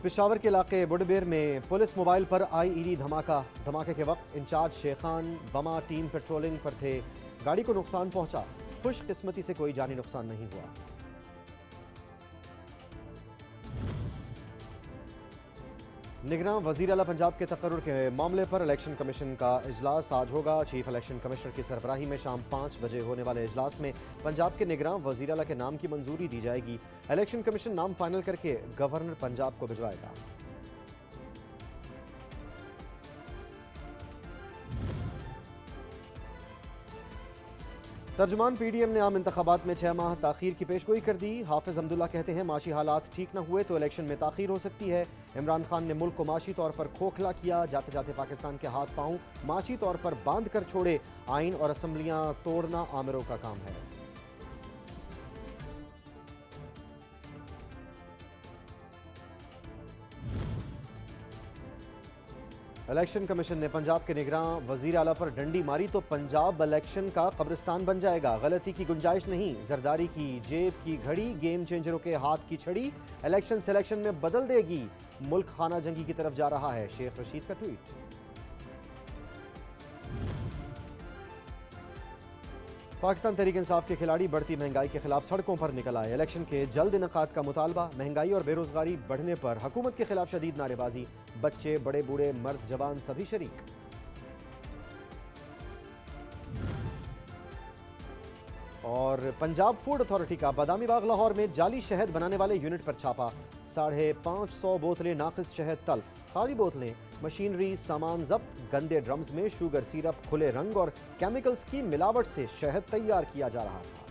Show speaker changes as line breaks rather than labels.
पेशावर के इलाके बुडबेर में पुलिस मोबाइल पर आईईडी धमाका। धमाके के वक्त इंचार्ज शेखान बमा टीम पेट्रोलिंग पर थे। गाड़ी को नुकसान पहुंचा। खुशकिस्मती से कोई जानी नुकसान नहीं हुआ। निगरान वजीर आला पंजाब के तकर्रुर के मामले पर इलेक्शन कमीशन का इजलास आज होगा। चीफ इलेक्शन कमिश्नर की सरबराही में शाम 5 बजे होने वाले इजलास में पंजाब के निगरान वजीर आला के नाम की मंजूरी दी जाएगी। इलेक्शन कमीशन नाम फाइनल करके गवर्नर पंजाब को भिजवाएगा। तर्जुमान पीडीएम ने आम इंतखाबात में 6 माह ताखीर की पेशगोई कर दी। हाफिज अब्दुल्ला कहते हैं माशी हालात ठीक न हुए तो इलेक्शन में ताखीर हो सकती है। इमरान खान ने मुल्क को माशी तौर पर खोखला किया। जाते जाते पाकिस्तान के हाथ पांव माशी तौर पर बांध कर छोड़े। आइन और असम्बलियां तोड़ना आमिरों का काम है। इलेक्शन कमीशन ने पंजाब के निगरान वजीर आला पर डंडी मारी तो पंजाब इलेक्शन का कब्रिस्तान बन जाएगा। गलती की गुंजाइश नहीं। जरदारी की जेब की घड़ी गेम चेंजरों के हाथ की छड़ी इलेक्शन सिलेक्शन में बदल देगी। मुल्क खाना जंगी की तरफ जा रहा है। शेख रशीद का ट्वीट। पाकिस्तान तहरीक इंसाफ के खिलाड़ी बढ़ती महंगाई के खिलाफ सड़कों पर निकल आए। इलेक्शन के जल्द इनेकाद का मुतालबा। महंगाई और बेरोजगारी बढ़ने पर हुकूमत के खिलाफ शदीद नारेबाजी। बच्चे बड़े बूढ़े मर्द जवान सभी शरीक। और पंजाब फूड अथॉरिटी का बादामी बाग लाहौर में जाली शहद बनाने वाले यूनिट पर छापा। 550 बोतलें नाकिस शहद तल्फ। खाली बोतलें, मशीनरी, सामान जब्त। गंदे ड्रम्स में शुगर सिरप, खुले रंग और केमिकल्स की मिलावट से शहद तैयार किया जा रहा था।